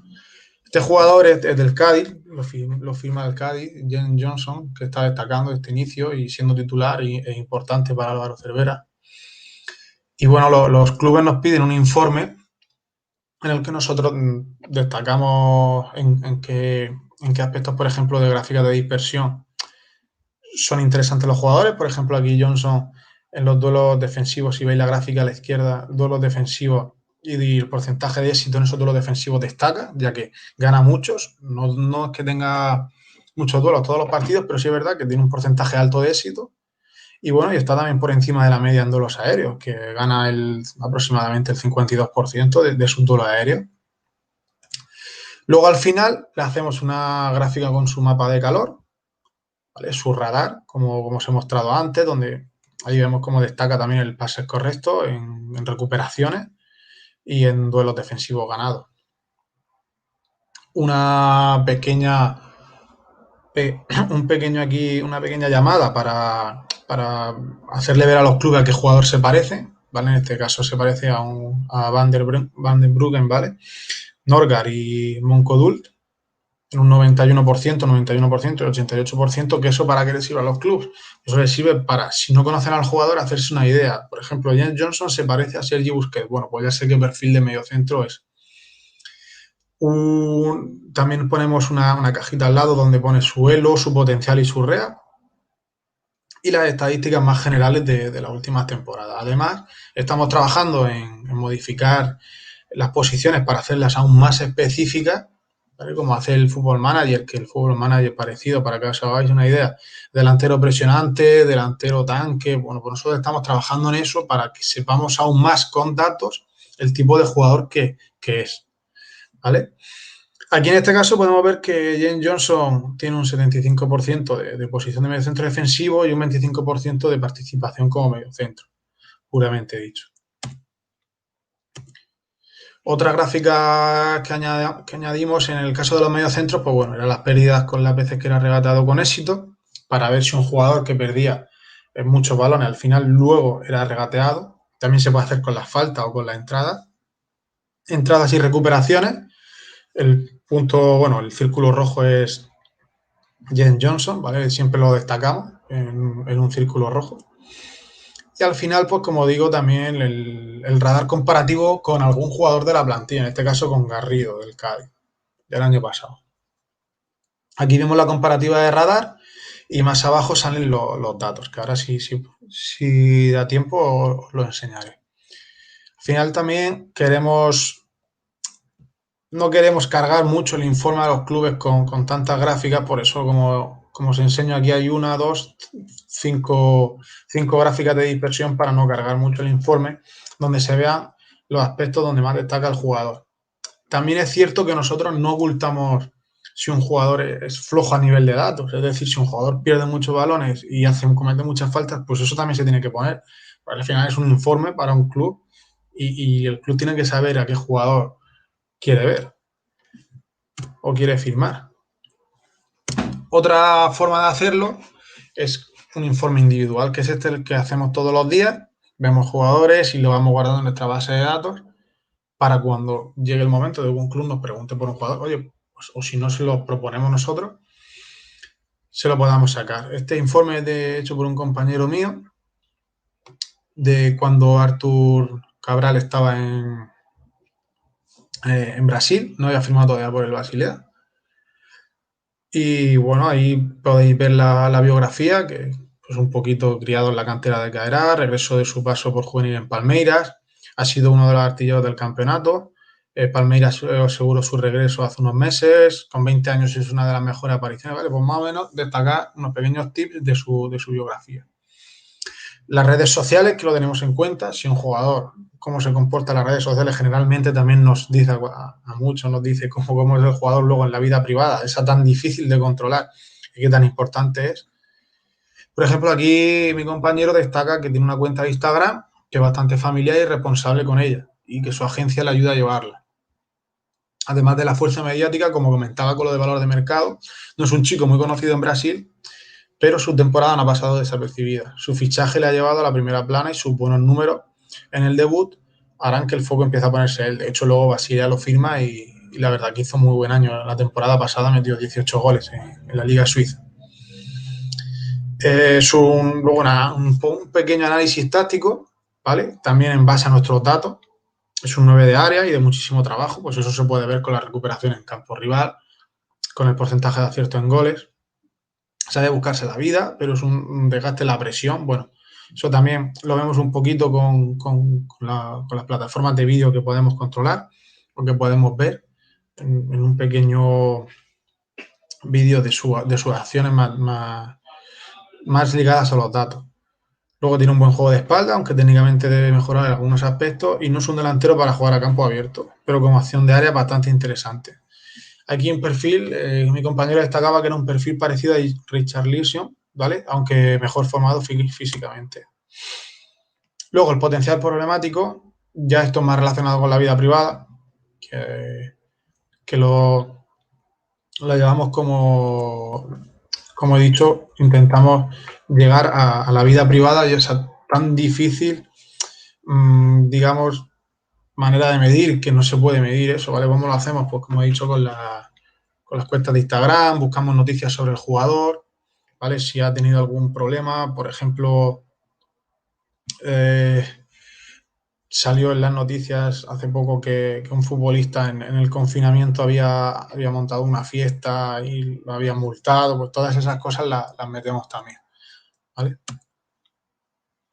Este jugador es del Cádiz, lo firma el Cádiz, Jen Johnson, que está destacando este inicio y siendo titular es importante para Álvaro Cervera. Y bueno, los clubes nos piden un informe en el que nosotros destacamos en qué aspectos, por ejemplo, de gráficas de dispersión son interesantes los jugadores. Por ejemplo, aquí Johnson En los duelos defensivos, si veis la gráfica a la izquierda, duelos defensivos y el porcentaje de éxito en esos duelos defensivos destaca, ya que gana muchos. No es que tenga muchos duelos todos los partidos, pero sí es verdad que tiene un porcentaje alto de éxito. Y bueno, y está también por encima de la media en duelos aéreos, que gana aproximadamente el 52% de sus duelos aéreos. Luego al final le hacemos una gráfica con su mapa de calor, ¿vale? Su radar, como os he mostrado antes, donde ahí vemos cómo destaca también el pase correcto en recuperaciones y en duelos defensivos ganados. Una pequeña llamada para hacerle ver a los clubes a qué jugador se parece, ¿vale? En este caso se parece a Van den Bruggen, ¿vale? Norgard y Moncodult, en un 91%, 91% y 88%, que eso para qué les sirve a los clubes. Eso les sirve para, si no conocen al jugador, hacerse una idea. Por ejemplo, James Johnson se parece a Sergi Busquets. Bueno, pues ya sé qué perfil de mediocentro es. También ponemos una cajita al lado donde pone su elo, su potencial y su REA. Y las estadísticas más generales de las últimas temporadas. Además, estamos trabajando en modificar las posiciones para hacerlas aún más específicas, ¿vale? Como hace el Football Manager, que el Football Manager parecido, para que os hagáis una idea, delantero presionante, delantero tanque. Bueno, pues nosotros estamos trabajando en eso para que sepamos aún más con datos el tipo de jugador que es, ¿vale? Aquí en este caso podemos ver que James Johnson tiene un 75% de posición de mediocentro defensivo y un 25% de participación como mediocentro, puramente dicho. Otra gráfica que añadimos en el caso de los mediocentros, pues bueno, eran las pérdidas con las veces que era regatado con éxito, para ver si un jugador que perdía muchos balones al final luego era regateado. También se puede hacer con las faltas o con las entradas. Entradas y recuperaciones. El punto, bueno, el círculo rojo es James Johnson, ¿vale? Siempre lo destacamos en un círculo rojo. Y al final, pues como digo, también el radar comparativo con algún jugador de la plantilla, en este caso con Garrido, del Cádiz, del año pasado. Aquí vemos la comparativa de radar y más abajo salen los datos, que ahora si da tiempo os lo enseñaré. Al final también no queremos cargar mucho el informe a los clubes con tantas gráficas, por eso como os enseño aquí hay 1, 2, 5 gráficas de dispersión para no cargar mucho el informe, donde se vean los aspectos donde más destaca el jugador. También es cierto que nosotros no ocultamos si un jugador es flojo a nivel de datos, es decir, si un jugador pierde muchos balones y comete muchas faltas, pues eso también se tiene que poner, porque al final es un informe para un club y el club tiene que saber a qué jugador quiere ver o quiere firmar. Otra forma de hacerlo es un informe individual, que es el que hacemos todos los días. Vemos jugadores y lo vamos guardando en nuestra base de datos para cuando llegue el momento de que un club nos pregunte por un jugador, oye, pues, o si no se lo proponemos nosotros, se lo podamos sacar. Este informe es hecho por un compañero mío de cuando Artur Cabral estaba en Brasil, no había firmado todavía por el Basilea. Y bueno, ahí podéis ver la biografía, que pues un poquito criado en la cantera de Caerá, regreso de su paso por juvenil en Palmeiras, ha sido uno de los artilleros del campeonato. Palmeiras aseguró su regreso hace unos meses, con 20 años es una de las mejores apariciones, ¿vale? Pues más o menos destacar unos pequeños tips de su biografía. Las redes sociales, que lo tenemos en cuenta, si un jugador, cómo se comporta en las redes sociales, generalmente también nos dice, a muchos nos dice cómo es el jugador luego en la vida privada, esa tan difícil de controlar y qué tan importante es. Por ejemplo, aquí mi compañero destaca que tiene una cuenta de Instagram que es bastante familiar y responsable con ella y que su agencia le ayuda a llevarla. Además de la fuerza mediática, como comentaba con lo de valor de mercado, no es un chico muy conocido en Brasil, pero su temporada no ha pasado desapercibida. Su fichaje le ha llevado a la primera plana y sus buenos números en el debut harán que el foco empiece a ponerse él. De hecho, luego Basilea lo firma y la verdad que hizo muy buen año. La temporada pasada metió 18 goles en la Liga Suiza. Es luego un pequeño análisis táctico, ¿vale? También en base a nuestros datos. Es un 9 de área y de muchísimo trabajo, pues eso se puede ver con la recuperación en campo rival, con el porcentaje de acierto en goles. Sabe buscarse la vida, pero es un desgaste en la presión. Bueno, Eso también lo vemos un poquito con las plataformas de vídeo que podemos controlar o que podemos ver en un pequeño vídeo de sus acciones más ligadas a los datos. Luego tiene un buen juego de espalda, aunque técnicamente debe mejorar en algunos aspectos, y no es un delantero para jugar a campo abierto, pero como acción de área bastante interesante. Aquí en perfil, mi compañero destacaba que era un perfil parecido a Richarlison, ¿vale? Aunque mejor formado físicamente. Luego, el potencial problemático, ya esto es más relacionado con la vida privada, que lo llevamos como he dicho, intentamos llegar a la vida privada y esa tan difícil, digamos, manera de medir, que no se puede medir eso, ¿vale? ¿Cómo lo hacemos? Pues como he dicho, con las cuentas de Instagram, buscamos noticias sobre el jugador, ¿vale? Si ha tenido algún problema, por ejemplo, salió en las noticias hace poco que un futbolista en el confinamiento había montado una fiesta y lo habían multado, pues todas esas cosas las metemos también, ¿vale?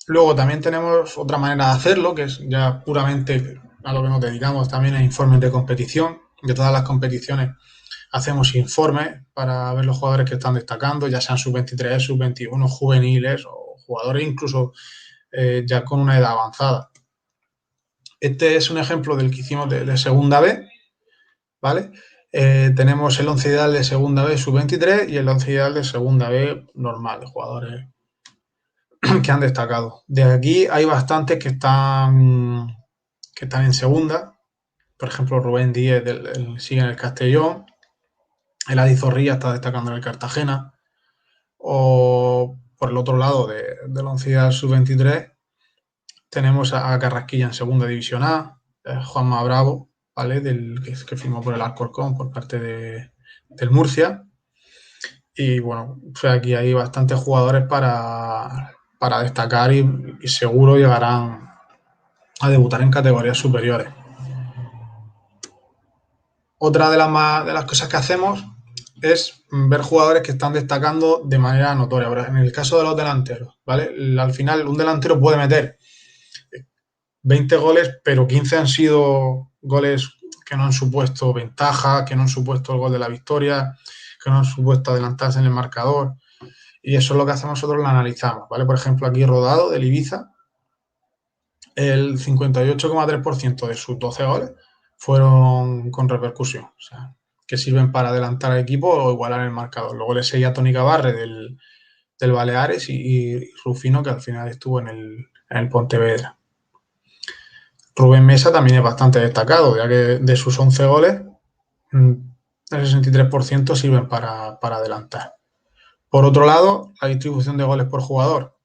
Luego también tenemos otra manera de hacerlo, que es ya puramente a lo que nos dedicamos también a informes de competición. De todas las competiciones hacemos informes para ver los jugadores que están destacando, ya sean sub-23, sub-21, juveniles o jugadores incluso ya con una edad avanzada. Este es un ejemplo del que hicimos de segunda B, ¿vale? Tenemos el 11 ideal de segunda B sub-23 y el 11 ideal de segunda B normal, de jugadores que han destacado. De aquí hay bastantes que están en segunda. Por ejemplo, Rubén Díez sigue en el Castellón. El Adi Zorrilla está destacando en el Cartagena. O por el otro lado del 11 ideal sub-23 tenemos a Carrasquilla en segunda división A, Juanma Bravo, ¿vale? Que firmó por el Alcorcón por parte del Murcia. Y bueno, aquí hay bastantes jugadores para destacar y seguro llegarán a debutar en categorías superiores. Otra de las cosas que hacemos es ver jugadores que están destacando de manera notoria. En el caso de los delanteros, ¿vale? Al final, un delantero puede meter 20 goles, pero 15 han sido goles que no han supuesto ventaja, que no han supuesto el gol de la victoria, que no han supuesto adelantarse en el marcador. Y eso es lo que hacemos nosotros, lo analizamos, ¿vale? Por ejemplo, aquí Rodado, del Ibiza, el 58,3% de sus 12 goles fueron con repercusión, o sea, que sirven para adelantar al equipo o igualar el marcador. Luego le seguía Toni Cabarre del Baleares y Rufino, que al final estuvo en el Pontevedra. Rubén Mesa también es bastante destacado, ya que de sus 11 goles, el 63% sirven para adelantar. Por otro lado, la distribución de goles por jugador.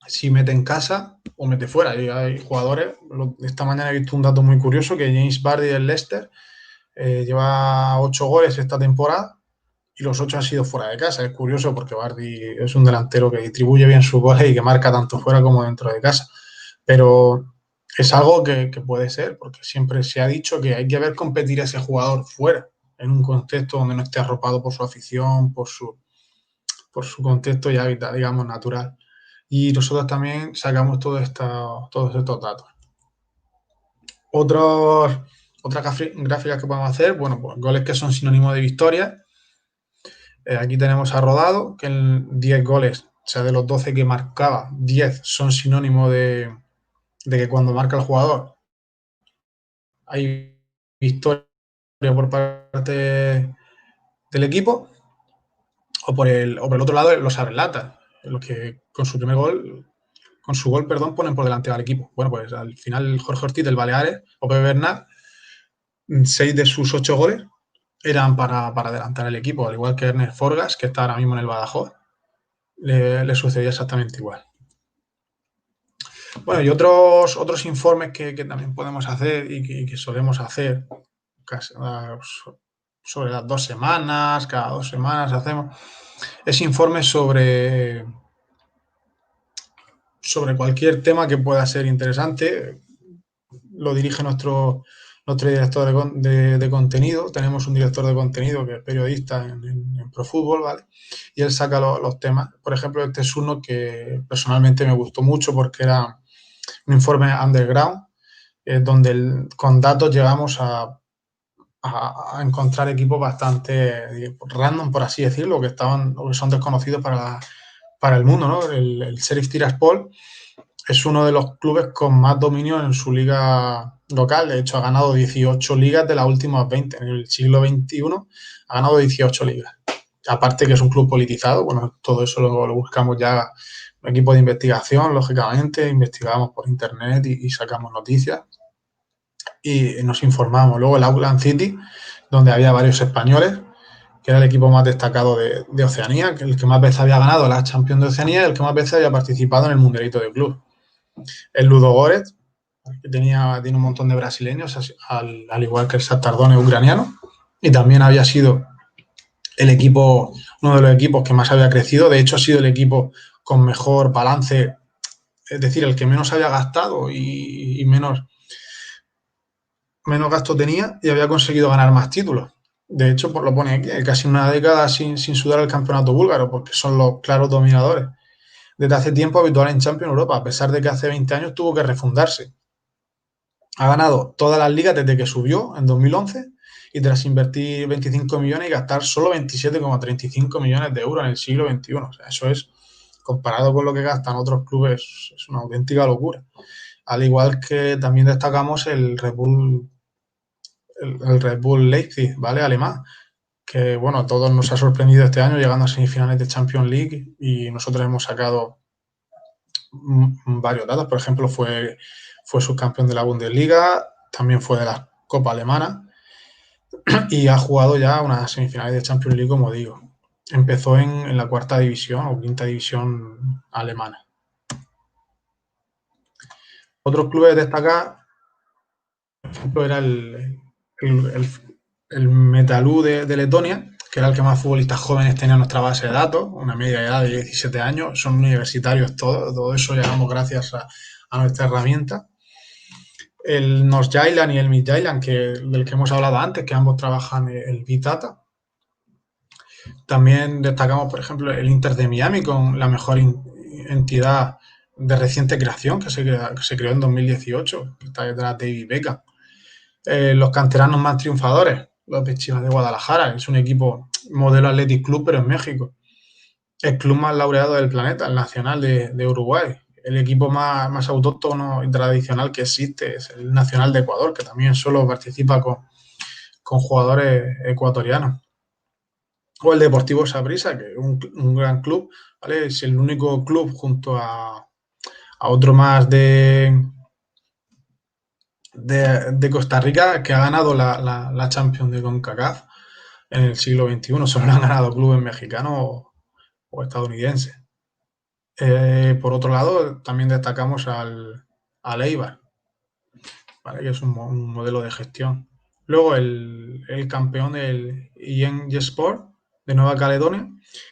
Si mete en casa o mete fuera. Y hay jugadores, esta mañana he visto un dato muy curioso, que James Vardy del Leicester lleva 8 goles esta temporada y los 8 han sido fuera de casa. Es curioso porque Vardy es un delantero que distribuye bien sus goles y que marca tanto fuera como dentro de casa. Pero es algo que puede ser, porque siempre se ha dicho que hay que ver competir a ese jugador fuera, en un contexto donde no esté arropado por su afición, por su contexto y hábitat, digamos, natural. Y nosotros también sacamos todos estos datos. Otras gráficas que podemos hacer, bueno, pues goles que son sinónimo de victoria. Aquí tenemos a Rodado, que en 10 goles, o sea, de los 12 que marcaba, 10 son sinónimo de que cuando marca el jugador hay victoria por parte del equipo, o por el otro lado los arrelatas, los que con su gol, ponen por delante al equipo. Bueno, pues al final Jorge Ortiz del Baleares o Pepe Bernat, 6 de sus 8 goles eran para adelantar al equipo, al igual que Ernest Forgas, que está ahora mismo en el Badajoz, le sucedía exactamente igual. Bueno, y otros informes que también podemos hacer y que solemos hacer casi, sobre las 2 semanas, cada 2 semanas hacemos, es informes sobre cualquier tema que pueda ser interesante. Lo dirige nuestro nuestro director de contenido. Tenemos un director de contenido que es periodista en ProFútbol, ¿vale? Y él saca los temas. Por ejemplo, este es uno que personalmente me gustó mucho porque era un informe underground, donde con datos llegamos a encontrar equipos bastante random, por así decirlo, que estaban o que son desconocidos para el mundo, ¿no? El Sheriff Tiraspol es uno de los clubes con más dominio en su liga local. De hecho, ha ganado 18 ligas de las últimas 20. En el siglo XXI ha ganado 18 ligas. Aparte que es un club politizado, bueno, todo eso lo buscamos ya un equipo de investigación, lógicamente, investigamos por internet y sacamos noticias y nos informamos. Luego el Auckland City, donde había varios españoles, que era el equipo más destacado de Oceanía, que el que más veces había ganado la Champions de Oceanía y el que más veces había participado en el Mundialito de Club. El Ludogorets, que tiene un montón de brasileños, al igual que el Shakhtar ucraniano, y también había sido uno de los equipos que más había crecido. De hecho, ha sido el equipo con mejor balance, es decir, el que menos había gastado y menos gasto tenía y había conseguido ganar más títulos. De hecho, pues lo pone aquí, casi una década sin sudar el campeonato búlgaro, porque son los claros dominadores. Desde hace tiempo habitual en Champions Europa, a pesar de que hace 20 años tuvo que refundarse. Ha ganado todas las ligas desde que subió en 2011 y tras invertir 25 millones y gastar solo 27,35 millones de euros en el siglo XXI. O sea, eso es, comparado con lo que gastan otros clubes, es una auténtica locura. Al igual que también destacamos el Red Bull Leipzig, ¿vale? Alemán, que bueno, a todos nos ha sorprendido este año llegando a semifinales de Champions League y nosotros hemos sacado varios datos. Por ejemplo, fue subcampeón de la Bundesliga, también fue de la Copa Alemana y ha jugado ya unas semifinales de Champions League, como digo. Empezó en la cuarta división o quinta división alemana. Otros clubes destacar, por ejemplo, era el Metalú de Letonia, que era el que más futbolistas jóvenes tenía en nuestra base de datos, una media edad de 17 años, son universitarios todos, todo eso llegamos gracias a nuestra herramienta. El North-Jylland y el Mid-Jylland, del que hemos hablado antes, que ambos trabajan el Big Data. También destacamos, por ejemplo, el Inter de Miami con la mejor entidad de reciente creación que se creó en 2018, que está detrás de David Beckham. Los canteranos más triunfadores, los de Chivas de Guadalajara, es un equipo modelo Athletic Club, pero en México. El club más laureado del planeta, el Nacional de Uruguay. El equipo más autóctono y tradicional que existe es el Nacional de Ecuador, que también solo participa con jugadores ecuatorianos. O el Deportivo Saprissa, que es un gran club, ¿vale? Es el único club junto a otro más de Costa Rica que ha ganado la Champions de CONCACAF en el siglo XXI. Solo han ganado clubes mexicanos o estadounidenses. Por otro lado, también destacamos al Eibar, ¿vale? Que es un modelo de gestión. Luego el campeón del Sport de Nueva Caledonia,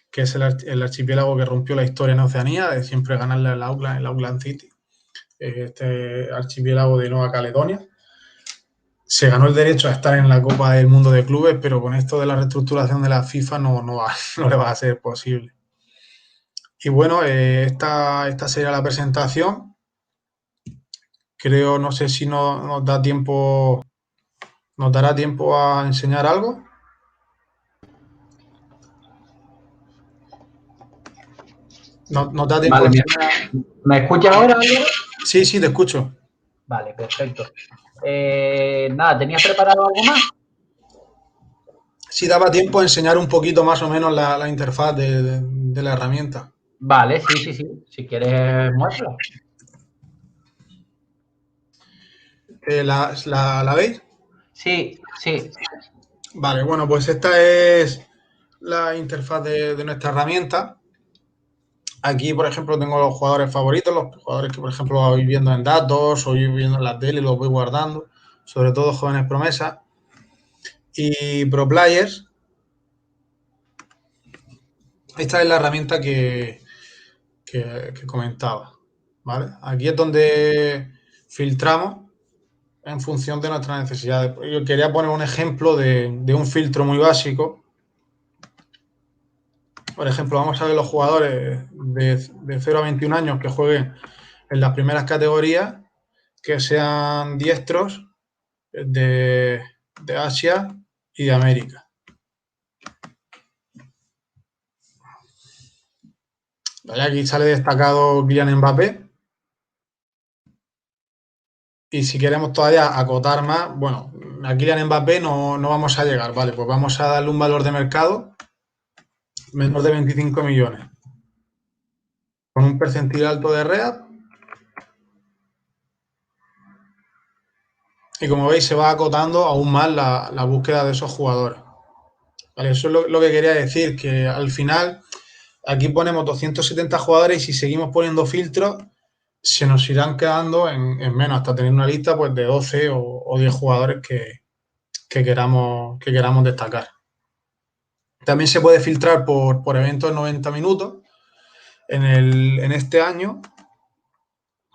que es el archipiélago que rompió la historia en Oceanía, de siempre ganarle al Auckland City, este archipiélago de Nueva Caledonia. Se ganó el derecho a estar en la Copa del Mundo de Clubes, pero con esto de la reestructuración de la FIFA no le va a ser posible. Y bueno, esta sería la presentación. Creo, no sé si nos dará tiempo a enseñar algo. ¿Nos da tiempo a Vale, enseñar? ¿me escuchas ahora, Álvaro? Sí, te escucho. Vale, perfecto. Nada, ¿tenías preparado algo más? Sí, daba tiempo a enseñar un poquito más o menos la interfaz de la herramienta. Vale, sí. Si quieres, muéstrala. ¿La veis? Sí. Vale, bueno, pues esta es la interfaz de nuestra herramienta. Aquí, por ejemplo, tengo los jugadores favoritos, los jugadores que, por ejemplo, voy viendo en datos o voy viendo en la tele y los voy guardando, sobre todo jóvenes promesas. Y Pro Players, esta es la herramienta que comentaba, ¿vale? Aquí es donde filtramos en función de nuestras necesidades. Yo quería poner un ejemplo de un filtro muy básico. Por ejemplo, vamos a ver los jugadores de 0 a 21 años que jueguen en las primeras categorías, que sean diestros de Asia y de América. ¿Vale? Aquí sale destacado Kylian Mbappé. Y si queremos todavía acotar más, bueno, a Kylian Mbappé no vamos a llegar, ¿vale? Pues vamos a darle un valor de mercado menor de 25 millones. Con un percentil alto de REAP. Y como veis, se va acotando aún más la búsqueda de esos jugadores. ¿Vale? Eso es lo que quería decir, que al final aquí ponemos 270 jugadores y si seguimos poniendo filtros, se nos irán quedando en menos, hasta tener una lista pues, de 12 o 10 jugadores que queramos destacar. También se puede filtrar por eventos de 90 minutos. En este año,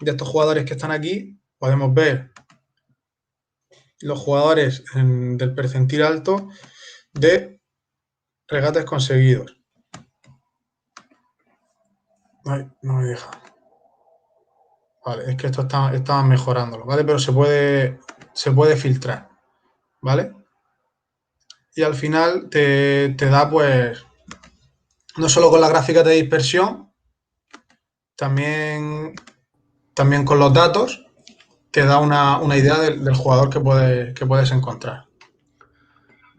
de estos jugadores que están aquí, podemos ver los jugadores del percentil alto de regates conseguidos. Ay, no me deja. Vale, es que esto está mejorándolo, ¿vale? Pero se puede filtrar, ¿vale? Y al final te da, pues, no solo con la gráfica de dispersión, también con los datos, te da una idea del jugador que puedes encontrar.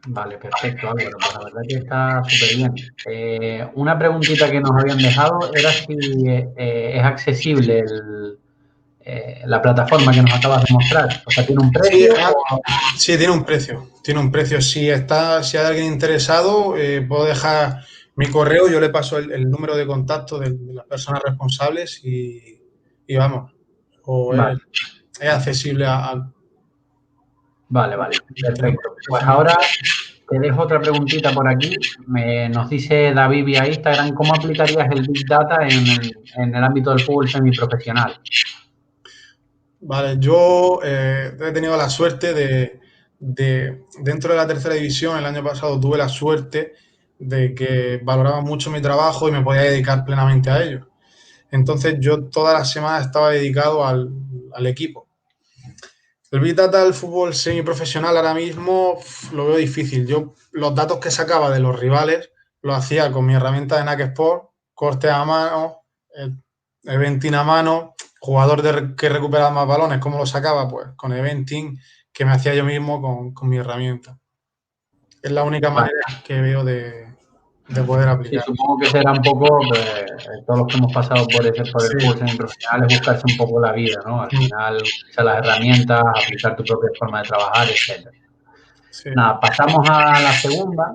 Vale, perfecto, Álvaro. Pues la verdad que está súper bien. Una preguntita que nos habían dejado era si es accesible la plataforma que nos acabas de mostrar. O sea, ¿tiene un Sí, precio? sí, tiene un precio. Tiene un precio. Si hay alguien interesado, puedo dejar mi correo, yo le paso el número de contacto de las personas responsables y vamos. O Vale, es accesible a vale, perfecto. Pues ahora te dejo otra preguntita por aquí. Nos dice David vía Instagram, ¿cómo aplicarías el Big Data en el ámbito del fútbol semiprofesional? Vale, yo he tenido la suerte dentro de la tercera división, el año pasado tuve la suerte de que valoraba mucho mi trabajo y me podía dedicar plenamente a ello. Entonces yo toda la semana estaba dedicado al equipo. El Big Data del fútbol semiprofesional ahora mismo lo veo difícil. Yo los datos que sacaba de los rivales los hacía con mi herramienta de NAC Sport, corte a mano, eventing a mano, jugador que recuperaba más balones, ¿cómo lo sacaba? Pues con eventing que me hacía yo mismo con mi herramienta. Es la única Vale. manera que veo de poder Sí, aplicar. supongo que será un poco, pues, todos los que hemos pasado por Sí, el fútbol semiprofesional es buscarse un poco la vida, ¿no? Al final, utilizar las herramientas, aplicar tu propia forma de trabajar, etcétera. sí. Nada, pasamos a la segunda.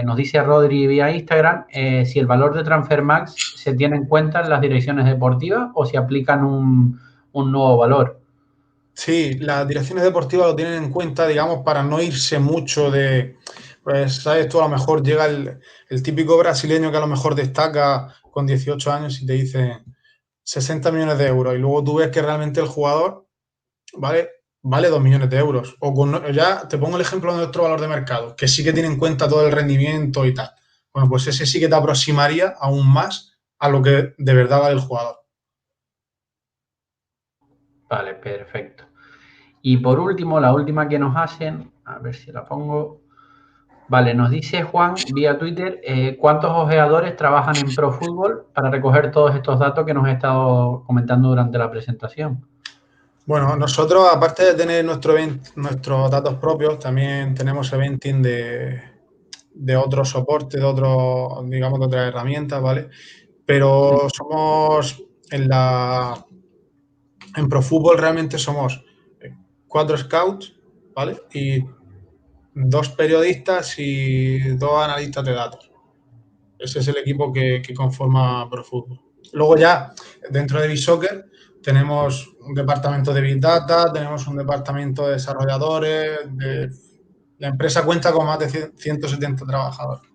Nos dice Rodri vía Instagram si el valor de Transfermax se tiene en cuenta en las direcciones deportivas o si aplican un nuevo valor. Sí, las direcciones deportivas lo tienen en cuenta, digamos, para no irse mucho pues, sabes, tú a lo mejor llega el típico brasileño que a lo mejor destaca con 18 años y te dice 60 millones de euros y luego tú ves que realmente el jugador vale 2 millones de euros. Ya te pongo el ejemplo de nuestro valor de mercado, que sí que tiene en cuenta todo el rendimiento y tal. Bueno, pues ese sí que te aproximaría aún más a lo que de verdad vale el jugador. Vale, perfecto. Y por último, la última que nos hacen, a ver si la pongo. Vale, nos dice Juan vía Twitter, ¿cuántos ojeadores trabajan en ProFootball para recoger todos estos datos que nos he estado comentando durante la presentación? Bueno, nosotros, aparte de tener nuestros datos propios, también tenemos eventing de otros soportes, digamos, de otras herramientas, ¿vale? Sí. Pero somos en ProFootball realmente somos 4 scouts, ¿vale? Y 2 periodistas y 2 analistas de datos. Ese es el equipo que conforma ProFootball. Luego ya, dentro de BigSoccer, tenemos un departamento de Big Data, tenemos un departamento de desarrolladores, la empresa cuenta con más de 170 trabajadores.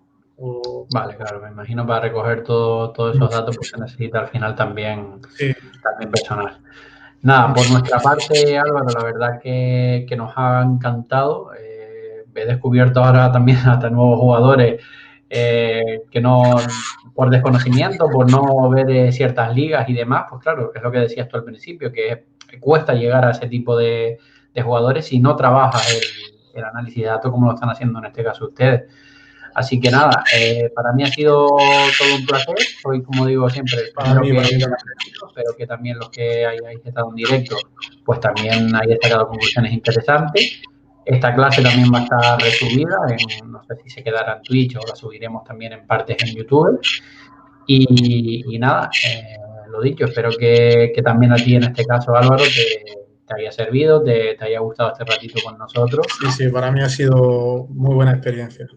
Vale, claro, me imagino para recoger todos esos datos pues se necesita al final también Sí, personal. Nada, por nuestra parte, Álvaro, la verdad que nos ha encantado. He descubierto ahora también hasta nuevos jugadores que no, por desconocimiento, por no ver ciertas ligas y demás, pues claro, es lo que decías tú al principio, que cuesta llegar a ese tipo de jugadores si no trabajas el análisis de datos como lo están haciendo en este caso ustedes. Así que nada, para mí ha sido todo un placer. Soy, como digo siempre, el Para primero mí, que para he mí también. aprendido, espero que también los que hayáis estado en directo, pues también hayáis sacado conclusiones interesantes. Esta clase también va a estar resubida, no sé si se quedará en Twitch o la subiremos también en partes en YouTube. Y nada, lo dicho, espero que también a ti en este caso, Álvaro, te haya servido, te haya gustado este ratito con nosotros. Sí, sí, para mí ha sido muy buena experiencia.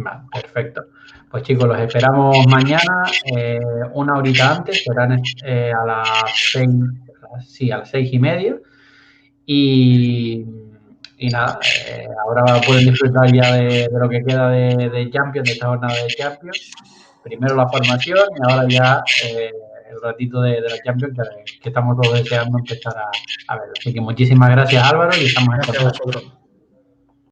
Vale, perfecto. Pues chicos, los esperamos mañana, una horita antes, serán a las 6, sí, a las 6:30. Y, y nada, ahora pueden disfrutar ya de lo que queda de Champions, de esta jornada de Champions. Primero la formación y ahora ya el ratito de la Champions que estamos todos deseando empezar a verlo. Así que muchísimas gracias, Álvaro, y estamos en Gracias a contacto. vosotros.